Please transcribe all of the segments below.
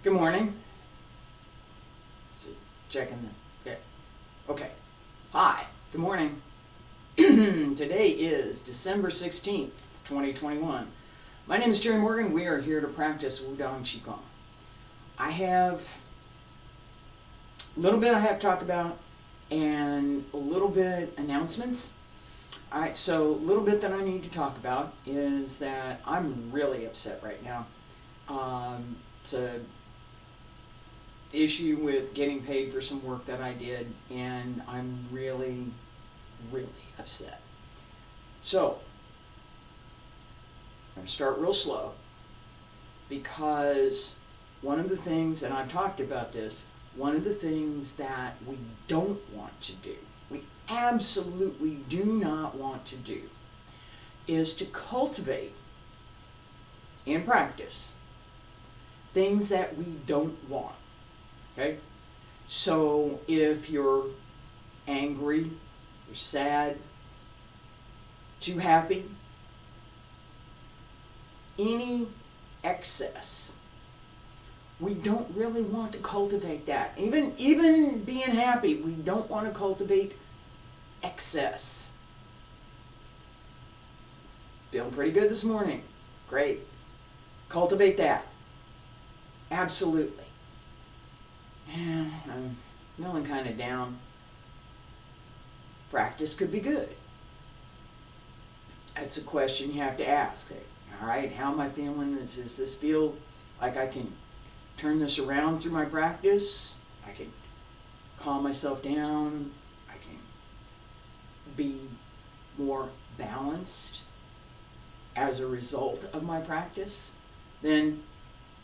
Good morning. Checking the, yeah. Okay. Hi. Good morning. Today is December 16th, 2021. My name is Terry Morgan. We are here to practice Wudang Qigong. I have a little bit I have to talk about and a little bit announcements. Alright, so a little bit that I need to talk about is that I'm really upset right now. It's a issue with getting paid for some work that I did, and I'm really, really upset. So, I'm going to start real slow, because one of the things, and I've talked about this, one of the things that we don't want to do, we absolutely do not want to do, is to cultivate in practice things that we don't want. Okay? So if you're angry, you're sad, too happy, any excess, we don't really want to cultivate that. Even being happy, we don't want to cultivate excess. Feeling pretty good this morning. Great. Cultivate that. Absolutely. Yeah, I'm feeling kind of down. Practice could be good. That's a question you have to ask. All right, how am I feeling? Does this feel like I can turn this around through my practice? I can calm myself down. I can be more balanced as a result of my practice. Then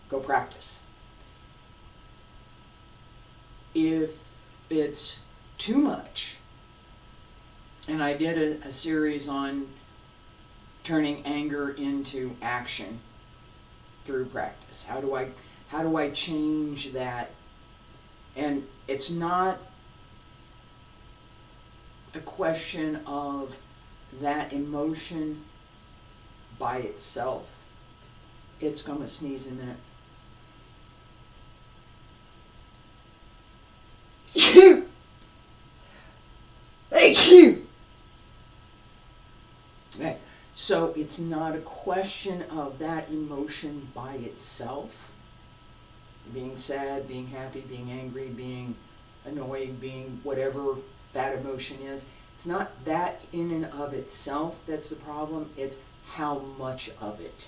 go practice. If it's too much, and I did a series on turning anger into action through practice. How do I change that? And it's not a question of that emotion by itself. It's going to sneeze in there. Okay, so it's not a question of that emotion by itself. Being sad, being happy, being angry, being annoyed, being whatever that emotion is. It's not that in and of itself that's the problem. It's how much of it.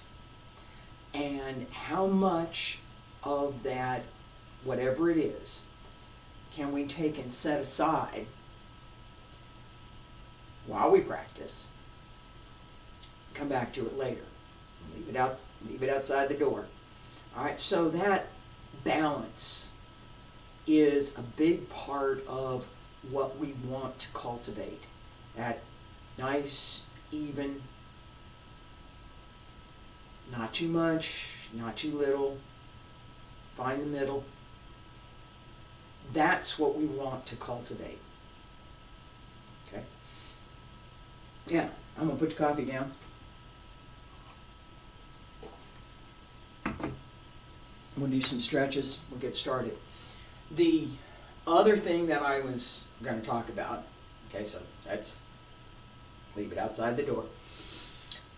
And how much of that, whatever it is, can we take and set aside while we practice, come back to it later, leave it outside the door. All right, so that balance is a big part of what we want to cultivate. That nice, even, not too much, not too little, find the middle. That's what we want to cultivate. Okay? Yeah, I'm going to put the coffee down. We'll do some stretches. We'll get started. The other thing that I was going to talk about, okay, so that's, leave it outside the door.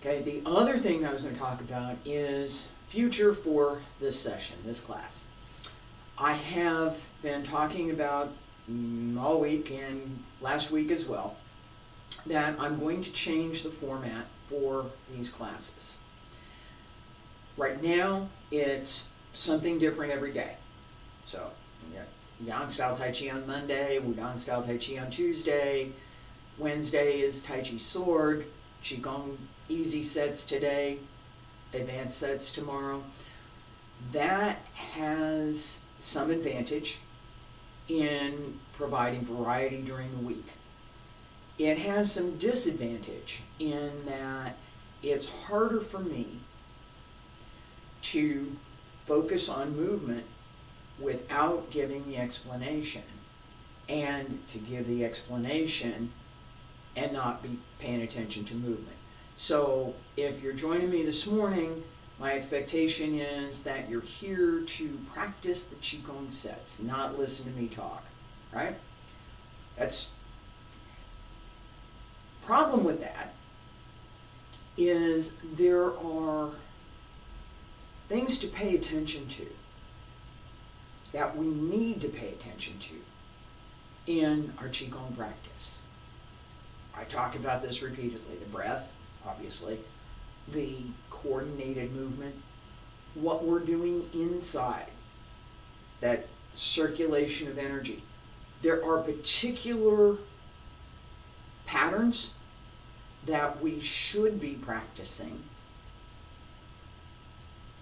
Okay, the other thing that I was going to talk about is future for this session, this class. I have been talking about all week and last week as well that I'm going to change the format for these classes. Right now, it's something different every day. So, we got Yang style Tai Chi on Monday, Wudang style Tai Chi on Tuesday, Wednesday is Tai Chi sword, Qigong easy sets today, advanced sets tomorrow. That has some advantage in providing variety during the week. It has some disadvantage in that it's harder for me to focus on movement without giving the explanation, and to give the explanation and not be paying attention to movement. So if you're joining me this morning, My expectation is that you're here to practice the Qigong sets, not listen to me talk, right? That's problem with that is there are things to pay attention to that we need to pay attention to in our Qigong practice. I talk about this repeatedly. The breath, obviously, the coordinated movement, what we're doing inside, that circulation of energy. There are particular patterns that we should be practicing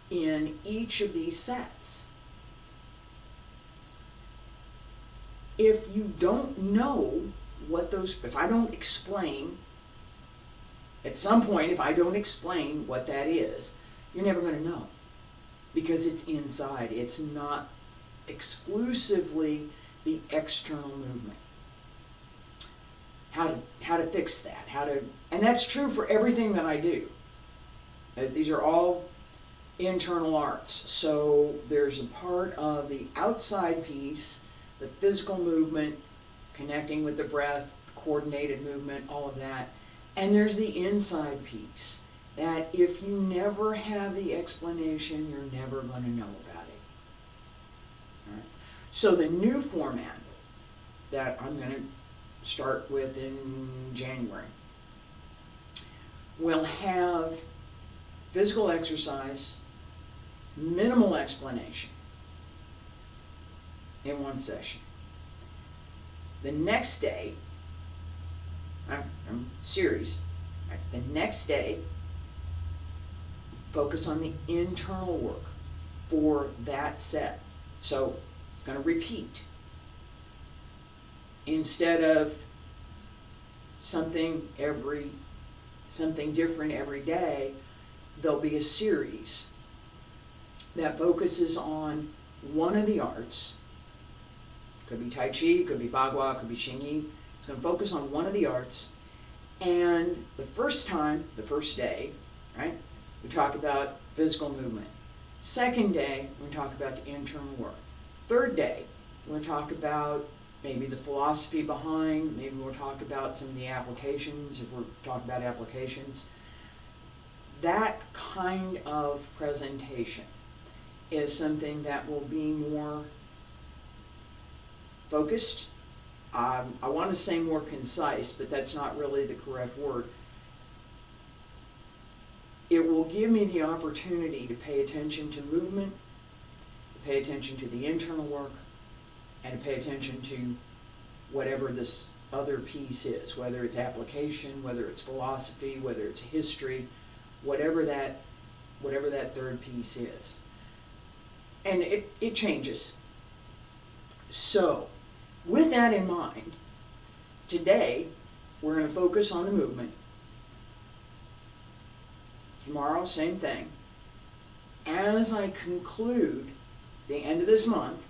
in each of these sets. If you don't know what those, if I don't explain, at some point if I don't explain what that is, you're never going to know, because it's inside. It's not exclusively the external movement. How to fix that, and that's true for everything that I do. These are all internal arts. So there's a part of the outside piece, the physical movement, connecting with the breath, coordinated movement, all of that. And there's the inside piece, that if you never have the explanation, you're never going to know about it. All right? So the new format that I'm going to start with in January will have physical exercise, minimal explanation in one session. The next day, series, the next day, focus on the internal work for that set. So, going to repeat. Instead of something different every day, there'll be a series that focuses on one of the arts. Could be Tai Chi, could be Bagua, could be Xingyi. It's going to focus on one of the arts. And the first day, right, we talk about physical movement. Second day, we talk about the internal work. Third day, we're going to talk about maybe the philosophy behind, maybe we'll talk about some of the applications, if we're talking about applications. That kind of presentation is something that will be more focused. I want to say more concise, but that's not really the correct word. It will give me the opportunity to pay attention to movement, to pay attention to the internal work, and to pay attention to whatever this other piece is, whether it's application, whether it's philosophy, whether it's history, whatever that third piece is. And it changes. So, with that in mind, today we're going to focus on the movement. Tomorrow, same thing. As I conclude the end of this month,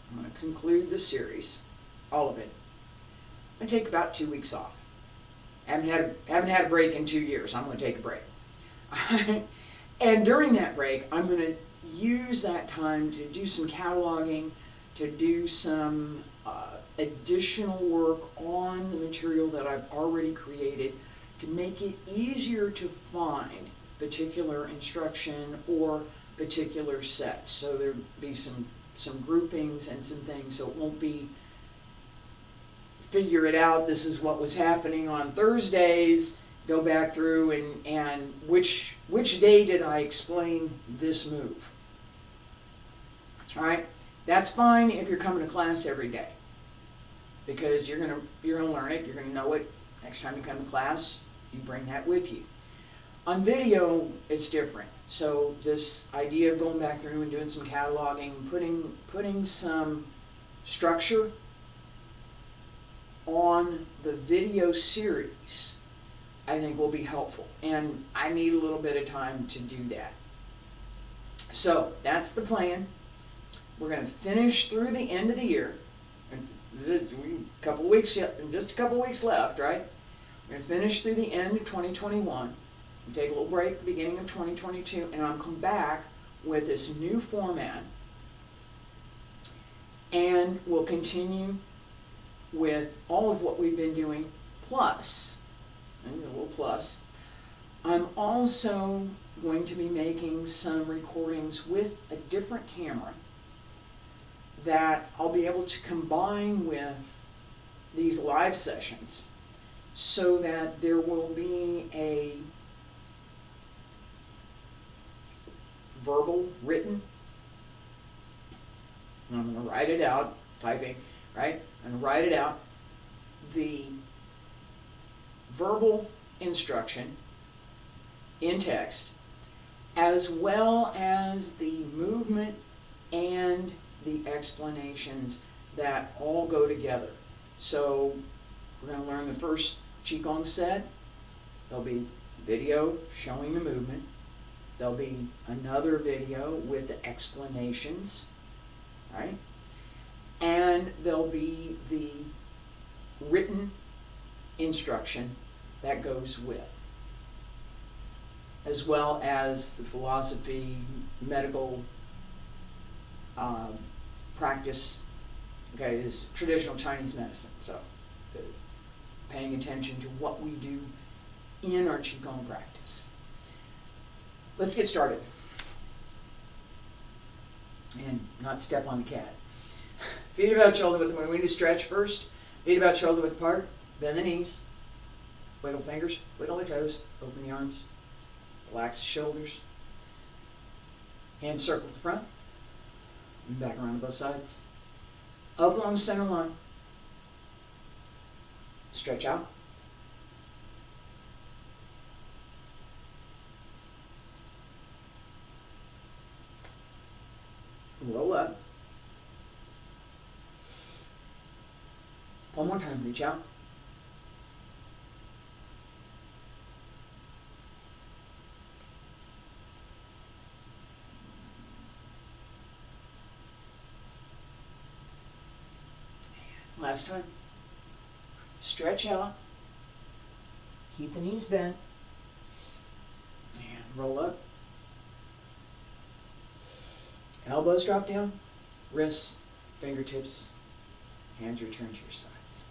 I'm going to conclude the series, all of it. I'm going to take about 2 weeks off. Haven't had a break in 2 years. I'm going to take a break. And during that break, I'm going to use that time to do some cataloging, to do some additional work on the material that I've already created to make it easier to find particular instruction or particular sets. So there'll be some groupings and some things, so it won't be figure it out, this is what was happening on Thursdays, go back through and which day did I explain this move. Alright, that's fine if you're coming to class every day, because you're gonna learn it, you're gonna know it. Next time you come to class, you bring that with you. On video, it's different. So this idea of going back through and doing some cataloging, putting some structure on the video series, I think will be helpful. And I need a little bit of time to do that. So that's the plan. We're going to finish through the end of the year. Just a couple of weeks left, right? We're going to finish through the end of 2021. We'll take a little break at the beginning of 2022, and I'll come back with this new format, and we'll continue with all of what we've been doing, plus, and a little plus, I'm also going to be making some recordings with a different camera that I'll be able to combine with these live sessions, so that there will be a verbal, written, and I'm going to write it out, typing, right? I'm going to write it out, the verbal instruction in text, as well as the movement and the explanations that all go together. So we're going to learn the first Qigong set. There'll be video showing the movement. There'll be another video with the explanations, right? And there'll be the written instruction that goes with, as well as the philosophy, medical practice. Okay, is traditional Chinese medicine. So, paying attention to what we do in our Qigong practice. Let's get started. And not step on the cat. Feet about shoulder width. We need to stretch first. Feet about shoulder width apart. Bend the knees. Wiggle fingers. Wiggle the toes. Open the arms. Relax the shoulders. Hands circle at the front. And back around to both sides. Up along the center line. Stretch out. Roll up. One more time, reach out. Last time. Stretch out. Keep the knees bent. And roll up. Elbows drop down. Wrists, fingertips, hands return to your sides.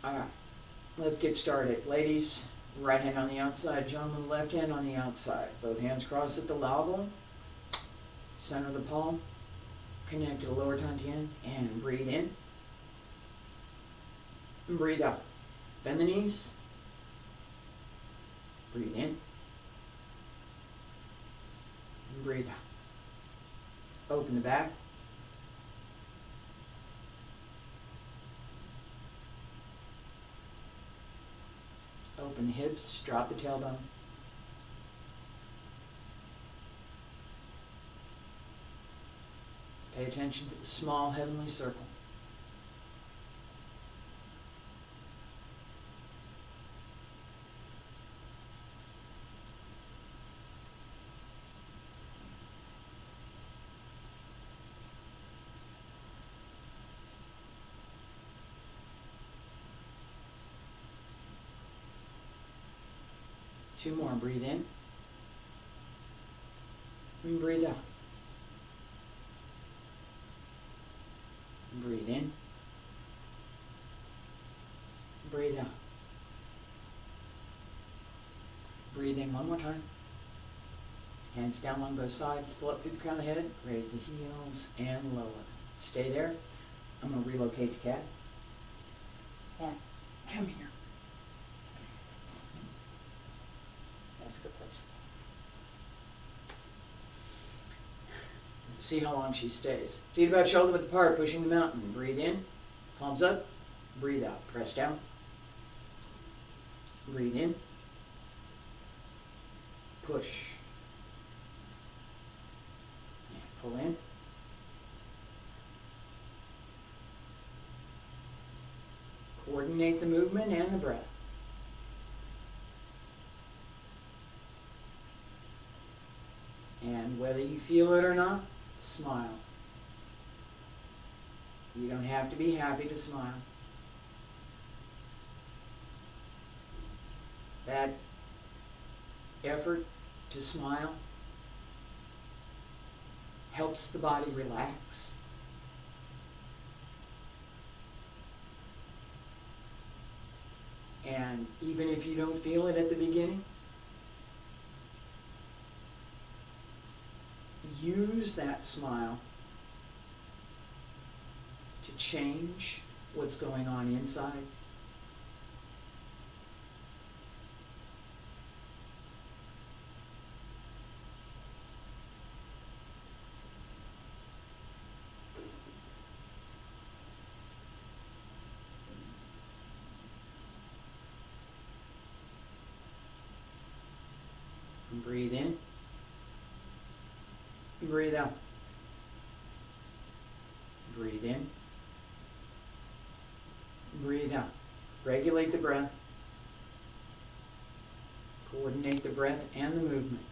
Alright, let's get started. Ladies, right hand on the outside. Gentlemen, left hand on the outside. Both hands cross at the lao, center of the palm. Connect to the lower dantian and breathe in. And breathe out. Bend the knees. Breathe in. And breathe out. Open the back. Open the hips. Drop the tailbone. Pay attention to the small heavenly circle. Two more. Breathe in. And breathe out. Breathe in. Breathe out. Breathe in one more time. Hands down along both sides. Pull up through the crown of the head. Raise the heels and lower. Stay there. I'm going to relocate the cat. Cat, come here. That's a good place. See how long she stays. Feet about shoulder width apart, pushing the mountain. Breathe in. Palms up. Breathe out. Press down. Breathe in. Push. And pull in. Coordinate the movement and the breath. And whether you feel it or not, smile. You don't have to be happy to smile. that effort to smile helps the body relax. And even if you don't feel it at the beginning, use that smile to change what's going on inside. And breathe in. And breathe out. Breathe in. Breathe out. Regulate the breath. Coordinate the breath and the movement.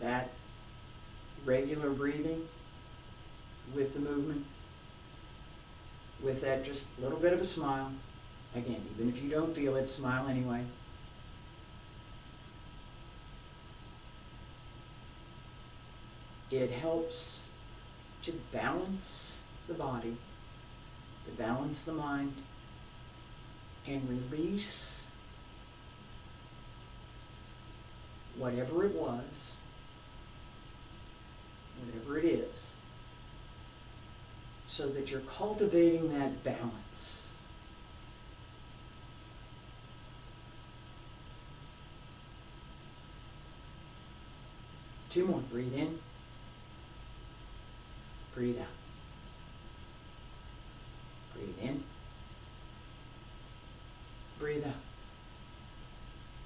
That regular breathing with the movement, with that just little bit of a smile. Again, even if you don't feel it, smile anyway. It helps to balance the body, to balance the mind, and release whatever it was, whatever it is, so that you're cultivating that balance. Two more. Breathe in. Breathe out. Breathe in. Breathe out.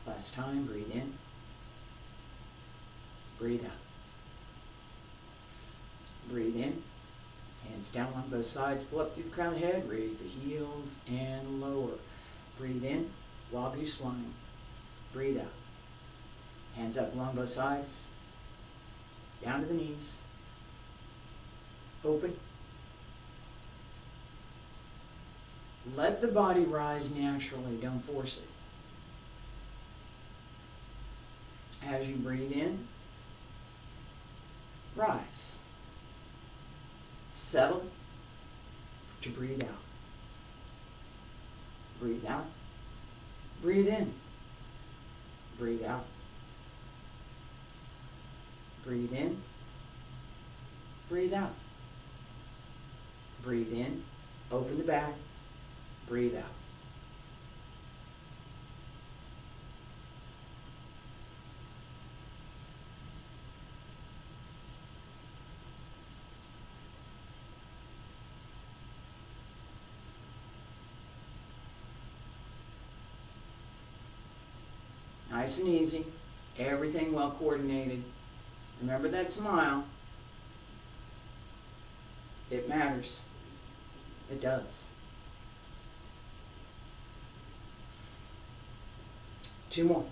Last time. Breathe in. Breathe out. Breathe in. Hands down on both sides. Pull up through the crown of the head. Raise the heels and lower. Breathe in. Wild goose flying. Breathe out. Hands up along both sides. Down to the knees. Open. Let the body rise naturally. Don't force it. As you breathe in, rise. Settle to breathe out. Breathe out. Breathe in. Breathe out. Breathe in. Breathe out. Breathe in. Open the back. Breathe out. Nice and easy. Everything well coordinated. Remember that smile. It matters. It does. Two more.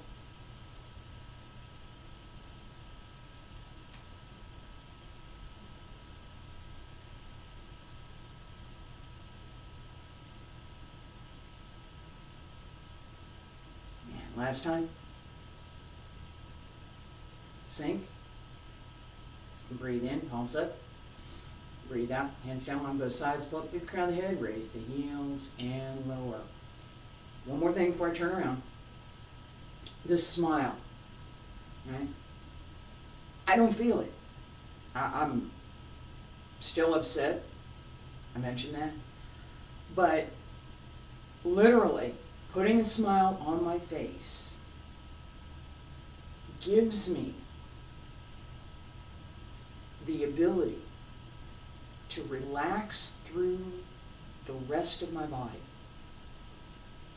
And last time. Sink. Breathe in, palms up. Breathe out, hands down on both sides. Pull up through the crown of the head. Raise the heels and lower. One more thing before I turn around. This smile. Right? I don't feel it. I'm still upset. I mentioned that. But literally, putting a smile on my face gives me the ability to relax through the rest of my body.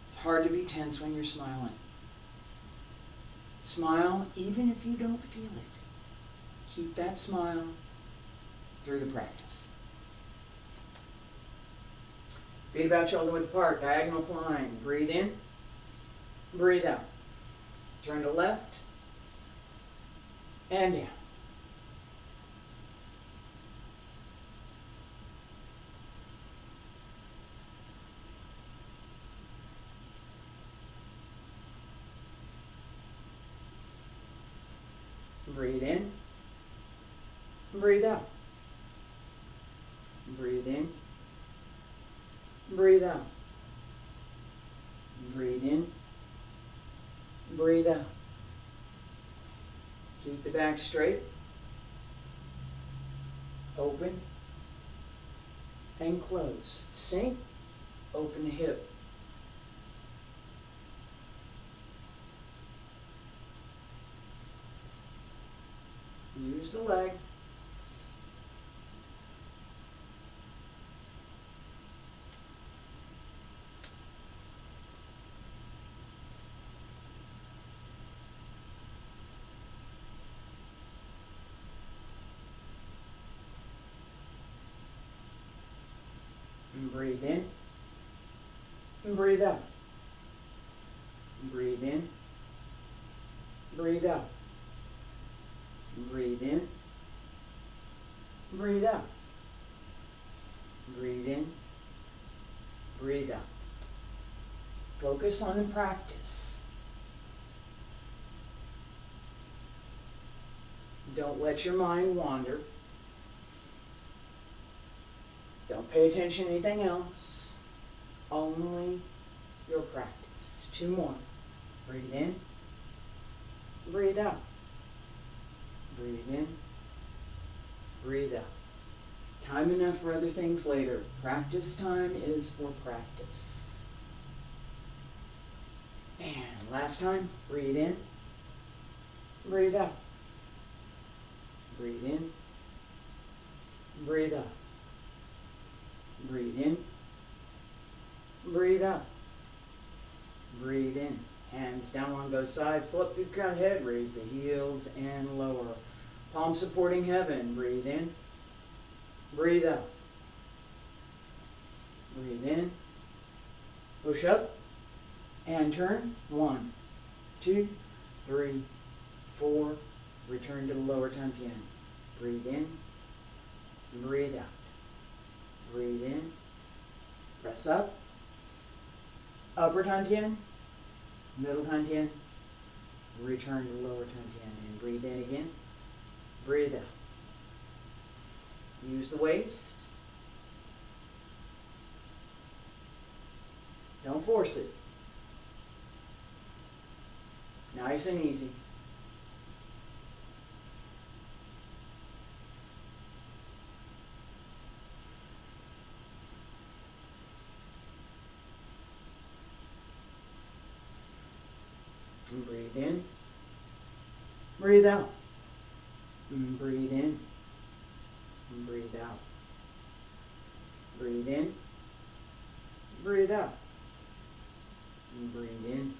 It's hard to be tense when you're smiling. Smile even if you don't feel it. Keep that smile through the practice. Feet about shoulder width apart, diagonal flying. Breathe in, breathe out. Turn to left and down. breathe out. Breathe in. Breathe out. Breathe in. Breathe out. Keep the back straight. Open and close. Sink. Open the hip. Use the leg. And breathe in. And breathe out. Breathe in. Breathe out. Breathe in. Breathe out. Breathe in. Breathe out. Focus on the practice. Don't let your mind wander. Don't pay attention to anything else. Only your practice. 2 more. Breathe in. Breathe out. Breathe in. Breathe out. Time enough for other things later. Practice time is for practice. And last time. Breathe in. Breathe out. Breathe in. Breathe out. Breathe in. Breathe out. Breathe in. Hands down on both sides. Pull up through the crown of the head. Raise the heels and lower. Palms supporting heaven. Breathe in. Breathe out. Breathe in. Push up. And turn. 1, 2, 3, 4. Return to the lower Tantian. Breathe in. Breathe out. Breathe in. Press up. Upper Tantian. Middle Tantian. Return to lower Tantian. And breathe in again. Breathe out. Use the waist. Don't force it. Nice and easy. And breathe in. Breathe out. And breathe in. And breathe out. Breathe in. Breathe out. And breathe in.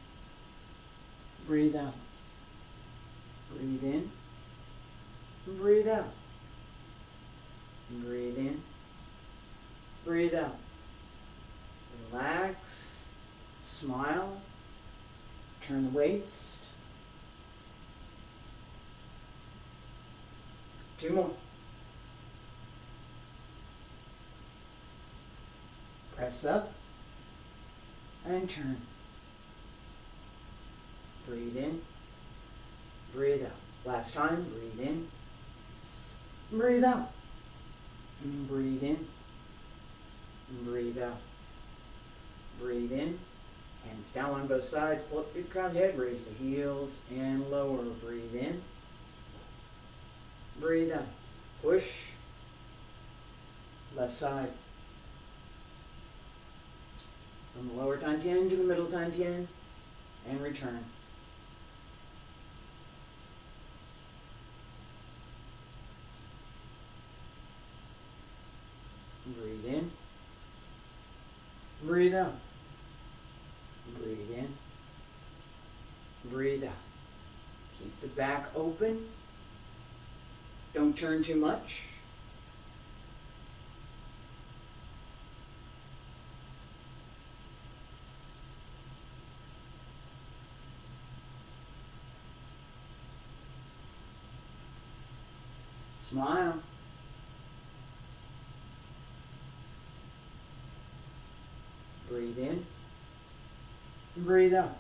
Breathe out. Breathe in. And breathe out. And breathe in. Breathe out. Relax. Smile. Turn the waist. 2 more. Press up and turn. Breathe in. Breathe out. Last time. Breathe in. Breathe out. And breathe in. And breathe out. Breathe in. Hands down on both sides. Pull up through the crown of the head. Raise the heels and lower. Breathe in. Breathe out. Push. Left side. From the lower Tantian to the middle Tantian. And return. Breathe in. Breathe out. Breathe in. Breathe out. Keep the back open. Don't turn too much. Smile. Breathe in. Breathe out.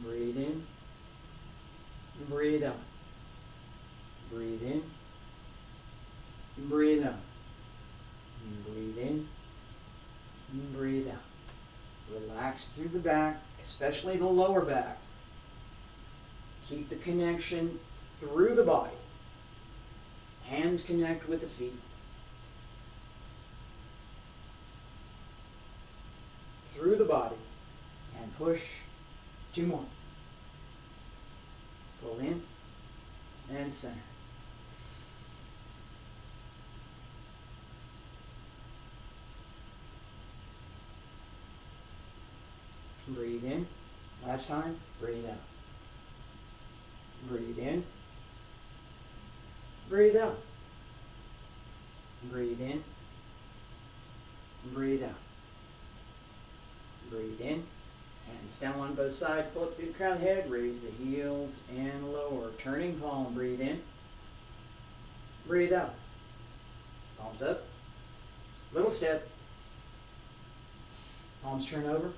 Breathe in. Breathe out. Breathe in. relax through the back, especially the lower back. Keep the connection through the body. Hands connect with the feet. Through the body. And push. 2 more. Pull in and center. Breathe in. Last time. Breathe out. Breathe in. Breathe out. Breathe in. Breathe out. Breathe in. Hands down on both sides. Pull up through the crown of the head. Raise the heels and lower. Turning palm. Breathe in. Breathe out. Palms up. Little step. Palms turn over.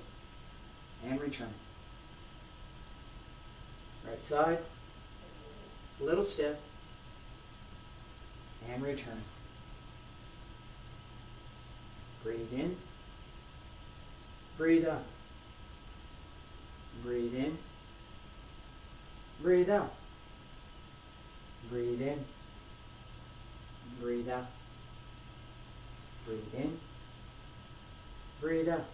And return. Right side. Little step. And return. Breathe in. Breathe out. Breathe in. Breathe out. Breathe in. Breathe out. Breathe in. Breathe out.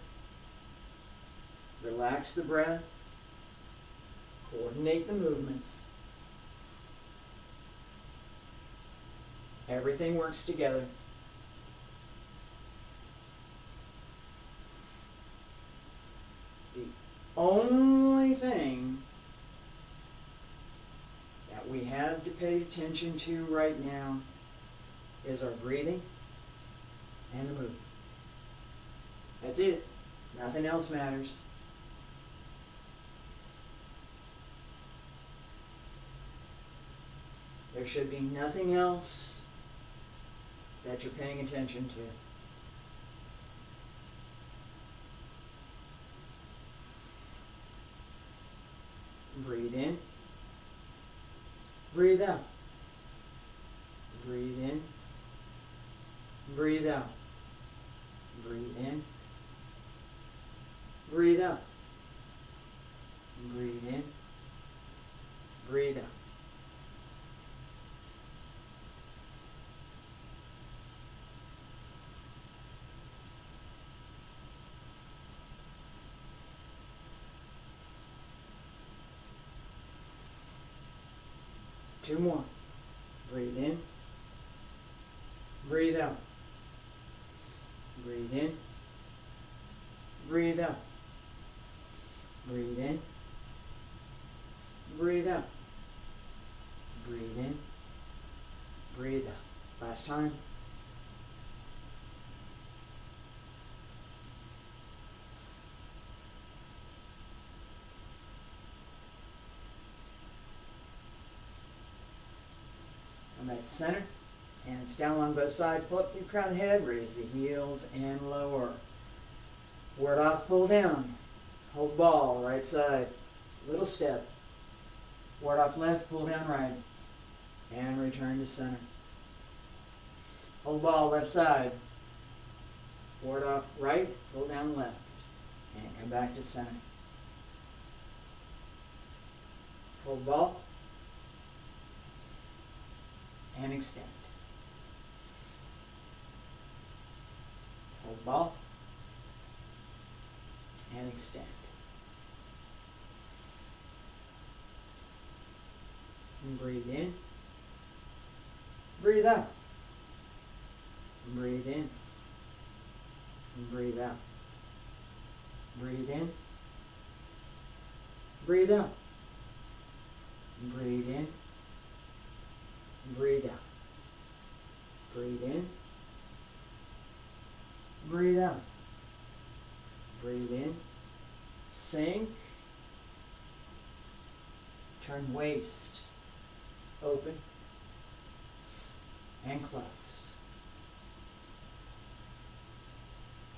Relax the breath. Coordinate the movements. Everything works together. The only thing that we have to pay attention to right now is our breathing and the movement. That's it. Nothing else matters. There should be nothing else that you're paying attention to. Breathe in. Breathe out. Breathe in. Breathe out. Breathe in. Breathe out. Breathe in. Breathe out. Two more. Breathe in. Breathe out. Breathe in. Breathe out. Breathe in. Breathe out. Breathe in. Breathe out. Last time. Come back to center. Hands down along both sides. Pull up through the crown of the head. Raise the heels and lower. Ward off, pull down. Hold ball, right side. Little step. Ward off left, pull down right. And return to center. Hold ball, left side. Ward off right, pull down left. And come back to center. Hold ball. And extend. Hold ball. And extend. And breathe in. Breathe out. Breathe in. And breathe out. Breathe in. Breathe out. Breathe in. Breathe out. Breathe in. Breathe out. Breathe in. Sink. Turn waist. Open. And close.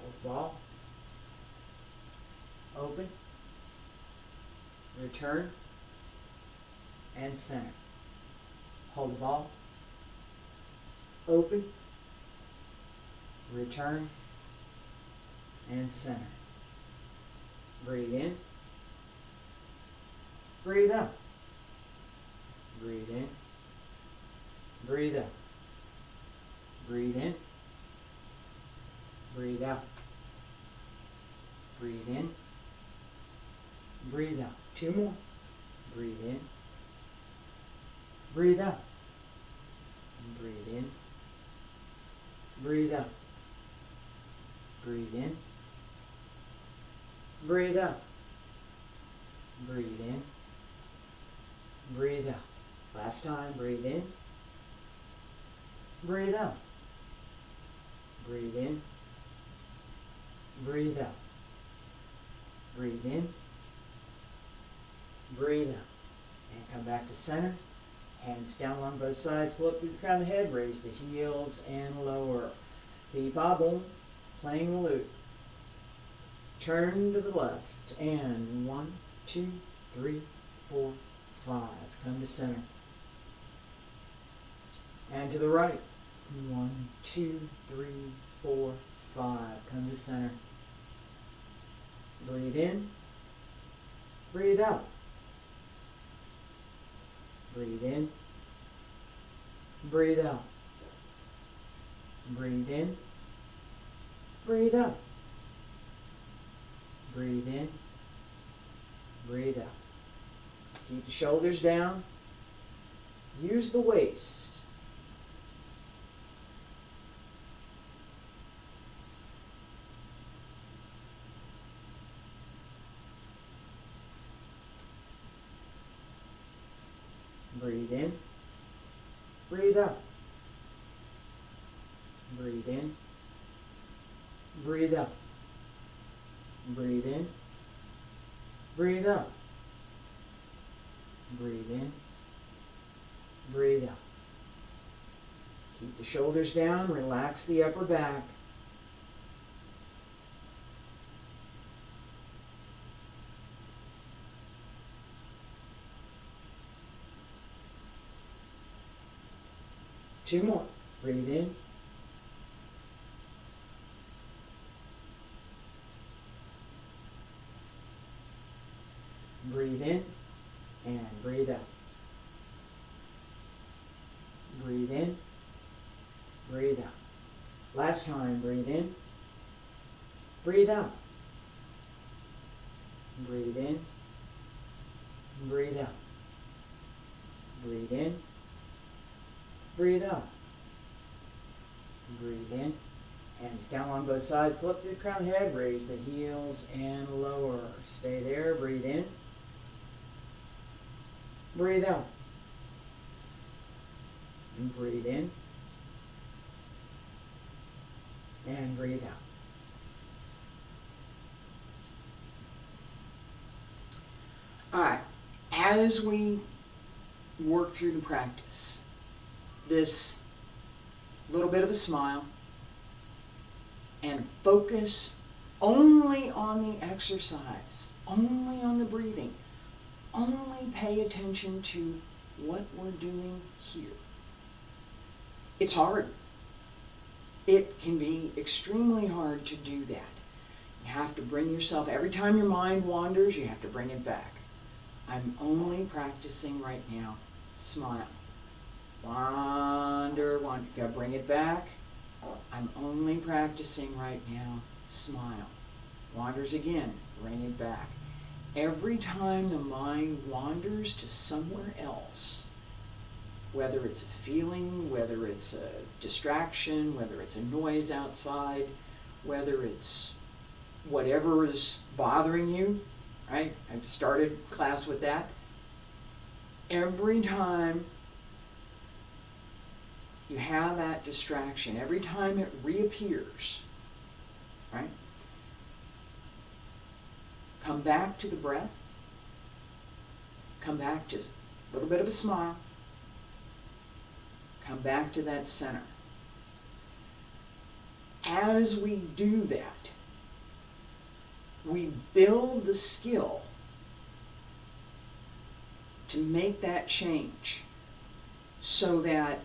Hold ball. Open. Return. And center. Hold the ball. Open. Return. And center. Breathe in. Breathe out. Breathe in. Breathe out. Breathe in. Breathe out. Breathe in. Breathe out. Two more. Breathe in. Breathe out. Breathe in. Breathe out. Breathe in. Breathe out. Breathe in. Breathe out. Last time, breathe in. Breathe out. Breathe in. Breathe out. Breathe in. Breathe out. And come back to center. Hands down along both sides. Pull up through the crown of the head. Raise the heels and lower. The bobble, playing the lute. Turn to the left. And 1, 2, 3, 4, 5. Come to center. And to the right. 1, 2, 3, 4, 5. Come to center. Breathe in. Breathe out. Breathe in. Breathe out. Breathe in. Breathe out. Breathe in. Breathe out. Keep the shoulders down. Use the waist. Breathe in. Breathe out. Breathe in. Breathe out. Breathe in. Breathe out. Breathe in. Breathe out. Keep the shoulders down. Relax the upper back. Two more. Breathe in. Breathe in and breathe out. Breathe in. Breathe out. Last time, breathe in. Breathe out. Breathe in. Breathe out. Breathe in. Breathe out. Breathe in. Hands down on both sides. Pull up through the crown of the head. Raise the heels and lower. Stay there. Breathe in. Breathe out. And breathe in. And breathe out. All right. As we work through the practice, this little bit of a smile and focus only on the exercise, only on the breathing, only pay attention to what we're doing here. It's hard. It can be extremely hard to do that. You have to bring yourself, every time your mind wanders, you have to bring it back. I'm only practicing right now. Smile. Wander, wander. Gotta bring it back. I'm only practicing right now. Smile. Wanders again. Bring it back. Every time the mind wanders to somewhere else, whether it's a feeling, whether it's a distraction, whether it's a noise outside, whether it's whatever is bothering you, right? I've started class with that. Every time you have that distraction, every time it reappears, right? Come back to the breath. Come back to a little bit of a smile. Come back to that center. As we do that, we build the skill to make that change so that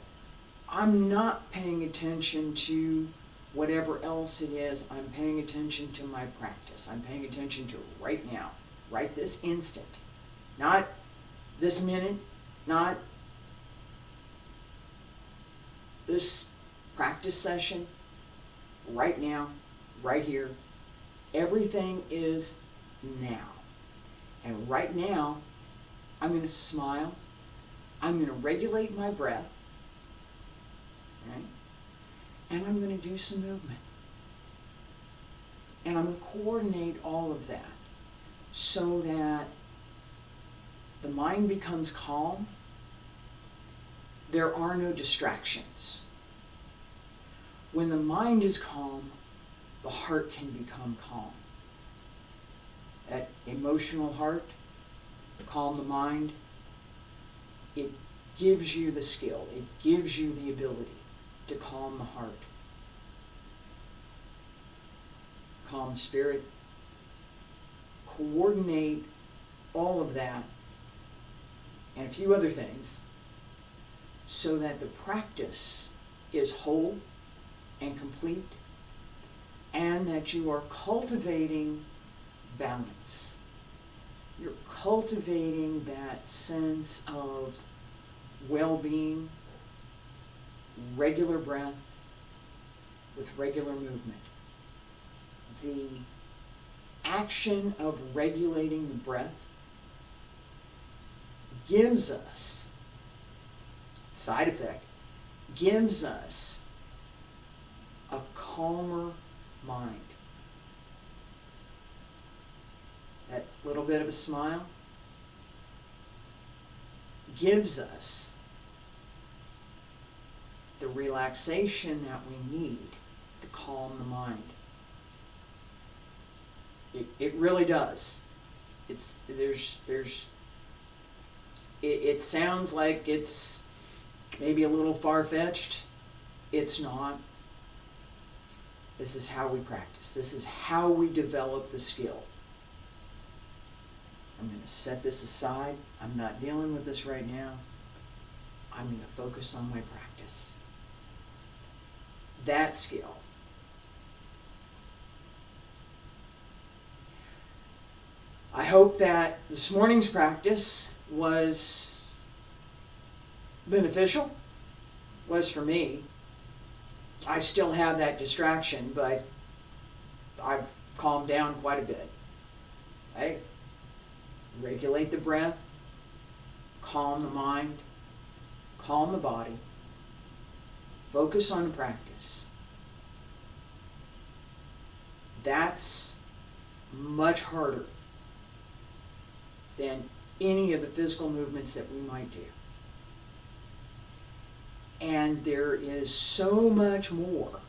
I'm not paying attention to whatever else it is, I'm paying attention to my practice. I'm paying attention to right now, right this instant. Not this minute, not this practice session, right now, right here. Everything is now. And right now, I'm going to smile. I'm going to regulate my breath. Right? And I'm going to do some movement. And I'm going to coordinate all of that so that the mind becomes calm. There are no distractions. When the mind is calm, the heart can become calm. That emotional heart, calm the mind, it gives you the skill, it gives you the ability to calm the heart. Calm the spirit. Coordinate all of that and a few other things so that the practice is whole and complete, and that you are cultivating balance. You're cultivating that sense of well-being, regular breath with regular movement. The action of regulating the breath gives us, side effect, gives us a calmer mind. That little bit of a smile gives us the relaxation that we need to calm the mind. It really does. It sounds like it's maybe a little far-fetched. It's not. This is how we practice. This is how we develop the skill. I'm going to set this aside. I'm not dealing with this right now. I'm going to focus on my practice. That skill. I hope that this morning's practice was beneficial. Was for me. I still have that distraction, but I've calmed down quite a bit. Right? Regulate the breath, calm the mind, calm the body, focus on the practice. That's much harder than any of the physical movements that we might do. And there is so much more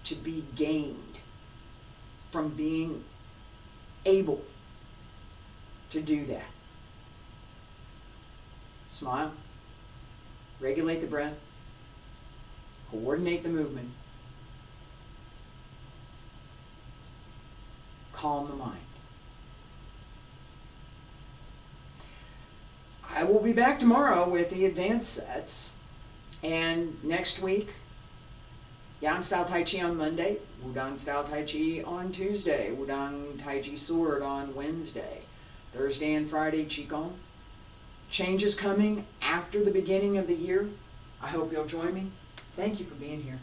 to be gained from being able to do that. Smile, regulate the breath, coordinate the movement, calm the mind. I will be back tomorrow with the advanced sets. And next week, Yang Style Tai Chi on Monday, Wudang Style Tai Chi on Tuesday, Wudang Tai Chi Sword on Wednesday, Thursday and Friday Qigong. Changes coming after the beginning of the year. I hope you'll join me. Thank you for being here.